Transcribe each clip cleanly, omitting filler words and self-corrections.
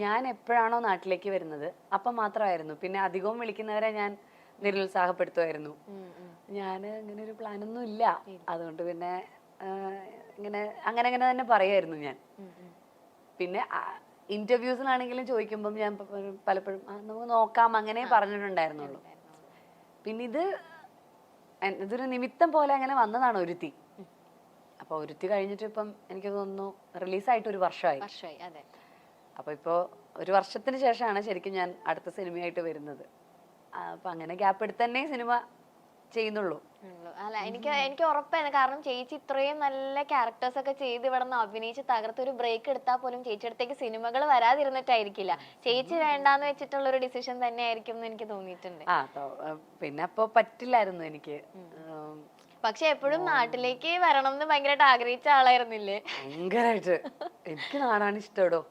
ഞാൻ എപ്പോഴാണോ നാട്ടിലേക്ക് വരുന്നത് അപ്പം മാത്രമായിരുന്നു. പിന്നെ അധികവും വിളിക്കുന്നവരെ ഞാൻ നിരുത്സാഹപ്പെടുത്തുമായിരുന്നു. ഞാൻ അങ്ങനെ ഒരു പ്ലാനൊന്നും ഇല്ല, അതുകൊണ്ട് പിന്നെ ഇങ്ങനെ അങ്ങനെ അങ്ങനെ തന്നെ പറയായിരുന്നു ഞാൻ. പിന്നെ ഇന്റർവ്യൂസിനാണെങ്കിലും ചോദിക്കുമ്പം ഞാൻ പലപ്പോഴും നമുക്ക് നോക്കാം അങ്ങനെ പറഞ്ഞിട്ടുണ്ടായിരുന്നുള്ളൂ. പിന്നെ ഇതൊരു നിമിത്തം പോലെ അങ്ങനെ വന്നതാണ് ഒരുത്തി. അപ്പൊ ഒരുത്തി കഴിഞ്ഞിട്ട് ഇപ്പം എനിക്ക് തോന്നുന്നു റിലീസായിട്ട് ഒരു വർഷമായി. അപ്പൊ ഇപ്പോ ഒരു വർഷത്തിന് ശേഷമാണ് ശരിക്കും ഞാൻ അടുത്ത സിനിമയായിട്ട് വരുന്നത്. അപ്പൊ അങ്ങനെ ഗ്യാപ്പ് എടുത്ത് തന്നെ സിനിമ ചെയ്യുന്നുള്ളൂ. അല്ല, എനിക്ക് ഉറപ്പാണ്. കാരണം ചേച്ചി ഇത്രയും നല്ല ക്യാരക്ടേഴ്സ് ഒക്കെ ചെയ്ത് ഇവിടെ നിന്ന് അഭിനയിച്ച് തകർത്ത് ഒരു ബ്രേക്ക് എടുത്താൽ പോലും ചേച്ചി അടുത്തേക്ക് സിനിമകൾ വരാതിരുന്നിട്ടായിരിക്കില്ല. ചേച്ചി വേണ്ടാന്ന് വെച്ചിട്ടുള്ള ഒരു ഡിസിഷൻ തന്നെ ആയിരിക്കും എന്ന് എനിക്ക് തോന്നിയിട്ടുണ്ട്. പിന്നെ അപ്പൊ പറ്റില്ലായിരുന്നു എനിക്ക്. പക്ഷെ എപ്പോഴും നാട്ടിലേക്ക് വരണം എന്ന് ഭയങ്കരമായിട്ട് ആഗ്രഹിച്ച ആളായിരുന്നില്ലേ? ഭയങ്കരമായിട്ട്. എനിക്ക് നാടാണ് ഇഷ്ടടോ.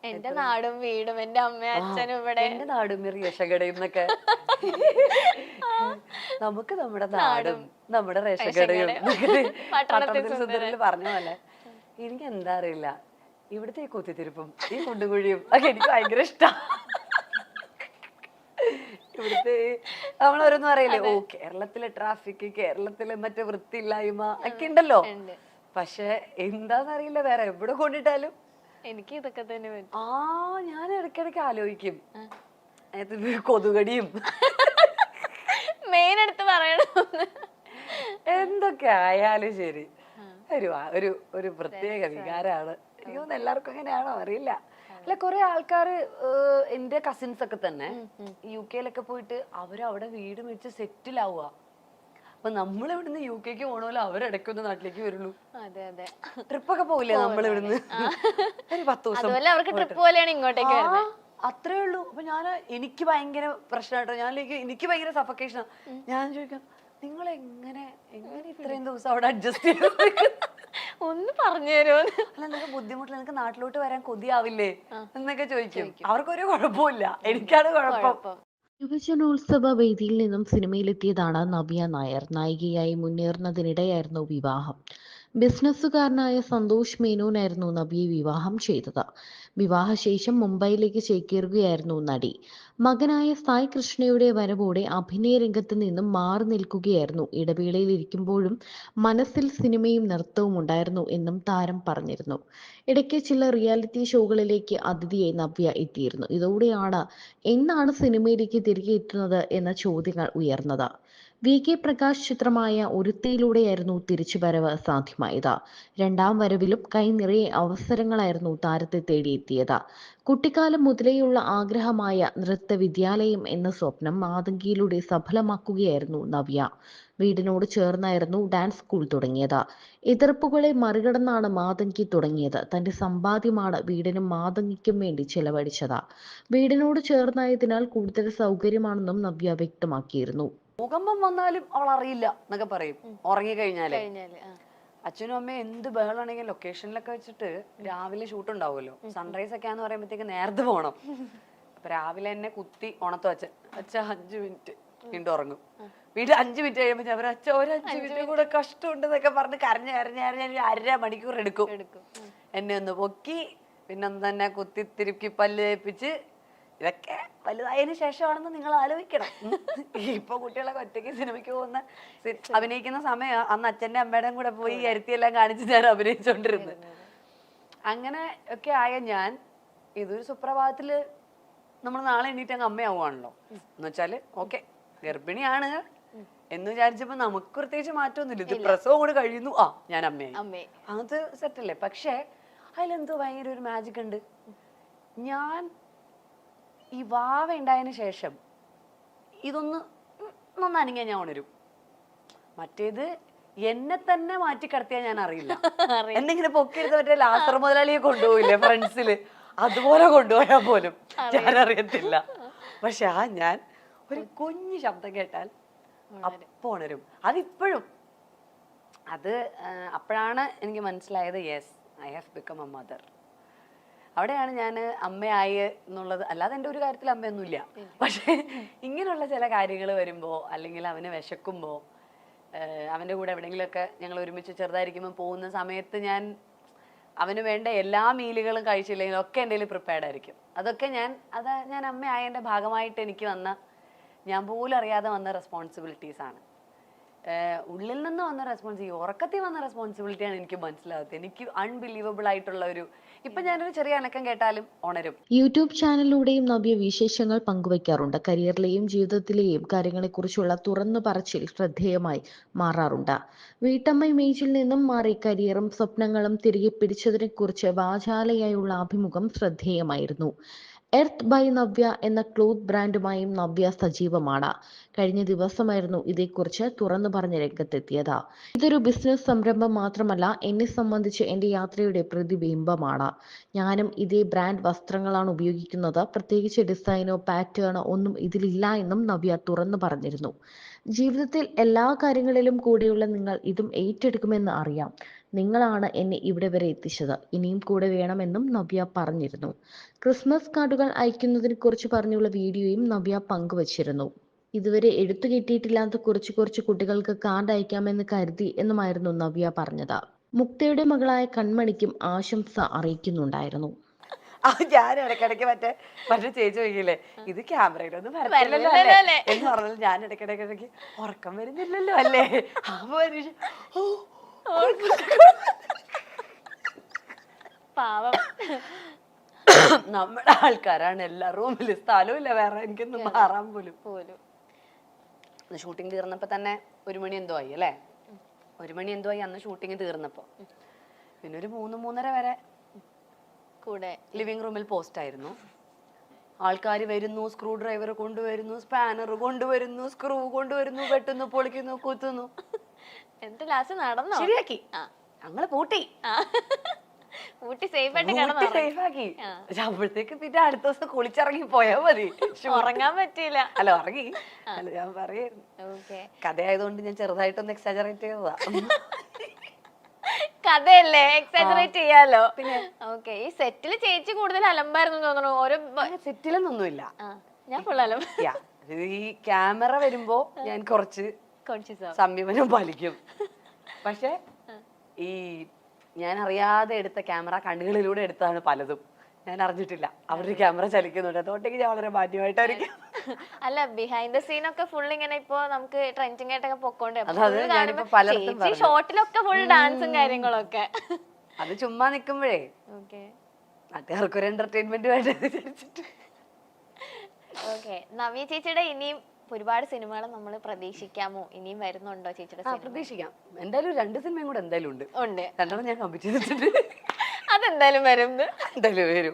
എന്റെ നാടും വീടും എന്റെ അമ്മയും അച്ഛനും ഇവിടെ, എന്റെ നാടും റേഷകടയും എന്നൊക്കെ. നമുക്ക് നമ്മുടെ നാടും നമ്മുടെ റേഷകടയും പട്ടണത്തിൽ സുന്ദരിൽ പറഞ്ഞ പോലെ. എനിക്ക് എന്താ അറിയില്ല, ഇവിടുത്തെ ഈ കുത്തിത്തിരിപ്പും ഈ കുണ്ടുകുഴിയും ഒക്കെ എനിക്ക് ഭയങ്കര ഇഷ്ടം. ഇവിടുത്തെ നമ്മളോരോന്നും അറിയില്ലേ, ഓ കേരളത്തിലെ ട്രാഫിക്, കേരളത്തിലെ മറ്റേ വൃത്തിയില്ലായ്മ ഒക്കെ ഉണ്ടല്ലോ. പക്ഷെ എന്താന്നറിയില്ല, വേറെ എവിടെ കൊണ്ടിട്ടാലും എനിക്ക് ഇതൊക്കെ തന്നെ ഞാൻ ഇടയ്ക്കിടയ്ക്ക് ആലോചിക്കും കൊതുകടിയും മെയിൻ എടുത്ത് പറയണം. എന്തൊക്കെ ആയാലും ശരി, ഒരു ഒരു പ്രത്യേക വികാരമാണ്. എനിക്ക് തോന്നുന്നു എല്ലാവർക്കും അങ്ങനെയാണോ അറിയില്ല. അല്ല, കുറെ ആൾക്കാര് എന്റെ കസിൻസ് ഒക്കെ തന്നെ UK പോയിട്ട് അവരവിടെ വീട് മേടിച്ച് സെറ്റിൽ ആവുക. അപ്പൊ നമ്മളിവിടുന്ന് UK പോണല്ലോ, അവരിടയ്ക്കൊന്ന് നാട്ടിലേക്ക് വരുള്ളൂ. ട്രിപ്പൊക്കെ പോവില്ലേ നമ്മളിവിടുന്ന് ഒരു 10 ദിവസം, അത്രേ ഉള്ളൂ. അപ്പൊ എനിക്ക് ഭയങ്കര പ്രശ്നമായിട്ടോ. എനിക്ക് ഭയങ്കര സഫക്കേഷനാ. ഞാൻ ചോദിക്കാം, നിങ്ങൾ എങ്ങനെ ഇത്രയും ദിവസം അവിടെ അഡ്ജസ്റ്റ് ചെയ്ത് ഒന്ന് പറഞ്ഞു തരുമോ? അല്ല, നിനക്ക് ബുദ്ധിമുട്ടില്ല, നിനക്ക് നാട്ടിലോട്ട് വരാൻ കൊതിയാവില്ലേ എന്നൊക്കെ ചോദിക്കും. അവർക്കൊരു കുഴപ്പമില്ല, എനിക്കാണ് കുഴപ്പം. യുവജനോത്സവ വേദിയിൽ നിന്നും സിനിമയിലെത്തിയതാണ് നവ്യ നായർ. നായികയായി മുന്നേറുന്നതിനിടെയായിരുന്നു വിവാഹം. ബിസിനസ്സുകാരനായ സന്തോഷ് മേനോനായിരുന്നു നവ്യയെ വിവാഹം ചെയ്തത്. വിവാഹശേഷം മുംബൈയിലേക്ക് ചേക്കേറുകയായിരുന്നു നടി. മകനായ സായ് കൃഷ്ണയുടെ വരവോടെ അഭിനയ രംഗത്ത് നിന്നും മാറി നിൽക്കുകയായിരുന്നു. ഇടവേളയിലിരിക്കുമ്പോഴും മനസ്സിൽ സിനിമയും നൃത്തവും ഉണ്ടായിരുന്നു എന്നും താരം പറഞ്ഞിരുന്നു. ഇടയ്ക്ക് ചില റിയാലിറ്റി ഷോകളിലേക്ക് അതിഥിയായി നവ്യ എത്തിയിരുന്നു. ഇതോടെയാണ് എന്നാണ് സിനിമയിലേക്ക് തിരികെ എത്തുന്നത് എന്ന ചോദ്യങ്ങൾ ഉയർന്നത്. VK പ്രകാശ് ചിത്രമായ ഒരുത്തിയിലൂടെയായിരുന്നു തിരിച്ചുവരവ് സാധ്യമായത്. രണ്ടാം വരവിലും കൈനിറയെ അവസരങ്ങളായിരുന്നു താരത്തെ തേടിയെത്തിയത്. കുട്ടിക്കാലം മുതലേയുള്ള ആഗ്രഹമായ നൃത്തവിദ്യാലയം എന്ന സ്വപ്നം മാതങ്കിയിലൂടെ സഫലമാക്കുകയായിരുന്നു നവ്യ. വീടിനോട് ചേർന്നായിരുന്നു ഡാൻസ് സ്കൂൾ തുടങ്ങിയത്. എതിർപ്പുകളെ മറികടന്നാണ് മാതങ്കി തുടങ്ങിയത്. തന്റെ സമ്പാദ്യമാണ് വീടിനും മാതങ്കിക്കും വേണ്ടി ചെലവഴിച്ചത്. വീടിനോട് ചേർന്നായതിനാൽ കൂടുതൽ സൗകര്യമാണെന്നും നവ്യ വ്യക്തമാക്കിയിരുന്നു. ഭൂകമ്പം വന്നാലും അവൾ അറിയില്ല എന്നൊക്കെ പറയും. ഉറങ്ങിക്കഴിഞ്ഞാല് അച്ഛനും അമ്മയും എന്ത് ബഹളാണെങ്കിലും ലൊക്കേഷനിലൊക്കെ വെച്ചിട്ട് രാവിലെ ഷൂട്ട് ഉണ്ടാവുമല്ലോ. സൺറൈസ് ഒക്കെ ആന്ന് പറയുമ്പോഴത്തേക്ക് നേരത്തെ പോകണം. അപ്പൊ രാവിലെ എന്നെ കുത്തി ഉണർത്തു അച്ഛ 5 മിനിറ്റ് വീണ്ടും ഉറങ്ങും. വീണ്ടും 5 മിനിറ്റ് കഴിയുമ്പോ ഞാൻ അച്ഛ ഒരു 5 മിനിറ്റ് കൂടെ കഷ്ടമുണ്ടെന്നൊക്കെ പറഞ്ഞ് കരഞ്ഞ് 1/2 മണിക്കൂർ എടുക്കും. എന്നെ ഒന്ന് പൊക്കി പിന്നെ ഒന്ന് തന്നെ കുത്തി തിരുക്കി പല്ല് തേപ്പിച്ച്. ഇതൊക്കെ വലുതായതിനു ശേഷമാണെന്ന് നിങ്ങൾ ആലോചിക്കണം. ഇപ്പൊ കുട്ടികളൊക്കെ ഒറ്റയ്ക്ക് സിനിമയ്ക്ക് പോകുന്ന അഭിനയിക്കുന്ന സമയം അന്ന് അച്ഛൻ്റെ അമ്മയുടെയും കൂടെ പോയി അരുത്തിയെല്ലാം കാണിച്ച് ഞാൻ അഭിനയിച്ചോണ്ടിരുന്നത്. അങ്ങനെ ഒക്കെ ആയ ഞാൻ ഇതൊരു സുപ്രഭാതത്തില് നമ്മൾ നാളെ എണീറ്റ് അങ്ങ് അമ്മയാവുകയാണല്ലോ. എന്ന് വെച്ചാല് ഓക്കെ ഗർഭിണിയാണ് എന്ന് വിചാരിച്ചപ്പോ നമുക്ക് പ്രത്യേകിച്ച് മാറ്റമൊന്നുമില്ല. ഇത് പ്രസവം കൂടെ കഴിയുന്നു, ഞാൻ അമ്മയായി, അത് സെറ്റല്ലേ. പക്ഷെ അതിലെന്തോ ഭയങ്കര ഒരു മാജിക് ഉണ്ട്. ഞാൻ ഈ വാവ ഉണ്ടായതിനു ശേഷം ഇതൊന്ന് നന്നനങ്ങിയാൽ ഞാൻ ഉണരും. മറ്റേത് എന്നെ തന്നെ മാറ്റി കിടത്തിയാൽ ഞാൻ അറിയില്ല. എന്നിങ്ങനെ പൊക്കിയെടുത്ത് മറ്റേ ലാസർ മുതലാളിയെ കൊണ്ടുപോയില്ലേ ഫ്രണ്ട്സില്, അതുപോലെ കൊണ്ടുപോയാൽ പോലും ഞാൻ അറിയത്തില്ല. പക്ഷെ ഞാൻ ഒരു കുഞ്ഞു ശബ്ദം കേട്ടാൽ അപ്പൊ ഉണരും. അതിപ്പോഴും അപ്പോഴാണ് എനിക്ക് മനസ്സിലായത്, yes I have become A mother. അവിടെയാണ് ഞാൻ അമ്മയായി എന്നുള്ളത്. അല്ലാതെ എൻ്റെ ഒരു കാര്യത്തിൽ അമ്മയൊന്നുമില്ല. പക്ഷെ ഇങ്ങനെയുള്ള ചില കാര്യങ്ങൾ വരുമ്പോൾ, അല്ലെങ്കിൽ അവന് വിശക്കുമ്പോൾ, അവൻ്റെ കൂടെ എവിടെയെങ്കിലുമൊക്കെ ഞങ്ങൾ ഒരുമിച്ച് ചെറുതായിരിക്കുമ്പോൾ പോകുന്ന സമയത്ത് ഞാൻ അവന് വേണ്ട എല്ലാ മീലുകളും കഴിച്ചില്ലെങ്കിലും ഒക്കെ എൻ്റെ കയ്യിൽ പ്രിപ്പയർഡ് ആയിരിക്കും. അതൊക്കെ ഞാൻ അമ്മയായതിൻ്റെ ഭാഗമായിട്ട് എനിക്ക് ഞാൻ പോലും അറിയാതെ വന്ന റെസ്പോൺസിബിലിറ്റീസാണ്. ഉള്ളിൽ നിന്ന് വന്ന ഉറക്കത്തിൽ വന്ന റെസ്പോൺസിബിലിറ്റിയാണ് എനിക്ക് മനസ്സിലാകുന്നത്. എനിക്ക് അൺബിലീവബിൾ ആയിട്ടുള്ള ഇപ്പൊ ഞാനൊരു ചെറിയ അനക്കം കേട്ടാലും ഉണരും. യൂട്യൂബ് ചാനലിലൂടെയും നവ്യ വിശേഷങ്ങൾ പങ്കുവയ്ക്കാറുണ്ട്. കരിയറിലെയും ജീവിതത്തിലെയും കാര്യങ്ങളെക്കുറിച്ചുള്ള തുറന്നു പറച്ചിൽ ശ്രദ്ധേയമായി മാറാറുണ്ട്. വീട്ടമ്മ ഇമേജിൽ നിന്നും മാറി കരിയറും സ്വപ്നങ്ങളും തിരികെ പിടിച്ചതിനെക്കുറിച്ച് വാചാലയായുള്ള അഭിമുഖം ശ്രദ്ധേയമായിരുന്നു. എർത്ത് ബൈ നവ്യ എന്ന ക്ലോത്ത് ബ്രാൻഡുമായും നവ്യ സജീവമാണ്. കഴിഞ്ഞ ദിവസമായിരുന്നു ഇതേക്കുറിച്ച് തുറന്നു പറഞ്ഞ് രംഗത്തെത്തിയത്. ഇതൊരു ബിസിനസ് സംരംഭം മാത്രമല്ല, എന്നെ സംബന്ധിച്ച് എൻ്റെ യാത്രയുടെ പ്രതിബിംബമാണ്. ഞാനും ഇതേ ബ്രാൻഡ് വസ്ത്രങ്ങളാണ് ഉപയോഗിക്കുന്നത്. പ്രത്യേകിച്ച് ഡിസൈനോ പാറ്റേണോ ഒന്നും ഇതിലില്ല എന്നും നവ്യ തുറന്നു പറഞ്ഞിരുന്നു. ജീവിതത്തിൽ എല്ലാ കാര്യങ്ങളിലും കൂടെയുള്ള നിങ്ങൾ ഇതും ഏറ്റെടുക്കുമെന്ന് അറിയാം. നിങ്ങളാണ് എന്നെ ഇവിടെ വരെ എത്തിച്ചത്. ഇനിയും കൂടെ വേണമെന്നും നവ്യ പറഞ്ഞിരുന്നു. ക്രിസ്മസ് കാർഡുകൾ അയക്കുന്നതിനെ കുറിച്ച് പറഞ്ഞുള്ള വീഡിയോയും നവ്യ പങ്കുവച്ചിരുന്നു. ഇതുവരെ എടുത്തു കിട്ടിയിട്ടില്ലാത്ത കുറച്ച് കുട്ടികൾക്ക് കാർഡ് അയക്കാമെന്ന് കരുതി എന്നുമായിരുന്നു നവ്യ പറഞ്ഞത്. മുക്തയുടെ മകളായ കൺമണിക്കും ആശംസ അറിയിക്കുന്നുണ്ടായിരുന്നു. ഞാൻ ഇടയ്ക്കിടയ്ക്ക് മറ്റേ ചേച്ചി വയ്ക്കില്ലേ, ഇത് ക്യാമറയിലൊന്നും വരത്തില്ലല്ലോ അല്ലേ എന്ന് പറഞ്ഞാൽ ഞാൻ ഇടയ്ക്കിടയ്ക്ക് ഉറക്കം വരുന്നില്ലല്ലോ അല്ലേ. പാവം നമ്മുടെ ആൾക്കാരാണ് എല്ലാ റൂമിലും സ്ഥലവും ഇല്ല വേറെ എനിക്കൊന്നും മാറാൻ പോലും. ഷൂട്ടിംഗ് തീർന്നപ്പോ തന്നെ 1 മണി എന്തോ ആയി അല്ലേ, 1 മണി എന്തോ ആയി അന്ന് ഷൂട്ടിംഗ് തീർന്നപ്പോ. പിന്നെ ഒരു 3-3:30 വരെ കൂടെ ലിവിംഗ് റൂമിൽ പോസ്റ്റ് ആയിരുന്നു. ആൾക്കാർ വരുന്നു, സ്ക്രൂ ഡ്രൈവർ കൊണ്ടുവരുന്നു, സ്പാനർ കൊണ്ടുവരുന്നു, സ്ക്രൂ കൊണ്ടുവരുന്നു, വെട്ടുന്നു, പൊളിക്കുന്നു, കുത്തുന്നു. എന്നിട്ട് ലാസ്റ്റ് നടന്നോ? ശരിയാക്കി, ഞങ്ങള് പൂട്ടി സേഫ് ആയിട്ട് സേഫാക്കി. അപ്പോഴത്തേക്ക് പിന്നെ അടുത്ത ദിവസം കുളിച്ചിറങ്ങി പോയാ മതി. ഉറങ്ങാൻ പറ്റിയില്ല. അല്ല ഉറങ്ങി, അല്ല ഞാൻ പറയായിരുന്നു. കഥയായതുകൊണ്ട് ഞാൻ ചെറുതായിട്ടൊന്ന് എക്സാജറേറ്റ് ചെയ്തതാ. കഥയല്ലേ, എക്സാജറേറ്റ് ചെയ്യാലോ. പിന്നെ ഓക്കെ, ഈ സെറ്റില് ചേച്ചി കൂടുതൽ അലമ്പായിരുന്നു തോന്നുന്നു. ഓരോ സെറ്റിലൊന്നുമില്ല, ഞാൻ ഫുൾ അലമ്പ. ഈ ക്യാമറ വരുമ്പോ ഞാൻ കുറച്ച് സംയമനം പാലിക്കും. പക്ഷെ ഈ ഞാൻ അറിയാതെ എടുത്ത ക്യാമറ കണ്ണുകളിലൂടെ എടുത്തതാണ് പലതും. ഞാൻ അറിഞ്ഞിട്ടില്ല അവരുടെ ക്യാമറ ചലിക്കുന്നുണ്ട്. അതുകൊണ്ടേക്ക് ഞാൻ വളരെ മാന്യമായിട്ടായിരിക്കും. അല്ല, ബിഹൈൻഡ് ദ സീൻ ഒക്കെ ഫുൾ ഇങ്ങനെ ഇപ്പൊ നമുക്ക് ട്രെൻഡിങ് ആയിട്ടൊക്കെ പൊക്കോണ്ട് ഷോർട്ടിലൊക്കെ ഫുൾ ഡാൻസും കാര്യങ്ങളൊക്കെ. അത് ചുമ്മാ നിക്കുമ്പോഴേ നാട്ടുകാർക്കൊരു എന്റർടൈൻമെന്റ് വേണ്ട വിചാരിച്ചിട്ട്. ഓക്കെ, നവ്യ ചേച്ചിയുടെ ഇനിയും ഒരുപാട് സിനിമകൾ നമ്മൾ പ്രതീക്ഷിക്കാമോ? ഇനിയും വരുന്നുണ്ടോ ചേച്ചിയുടെ? പ്രതീക്ഷിക്കാം. എന്തായാലും 2 സിനിമയും കൂടെ എന്തായാലും ഉണ്ട്. 2 ഞാൻ കമ്മിറ്റ് ചെയ്തിട്ടുണ്ട്. അതെന്തായാലും വരും. എന്തായാലും വരും.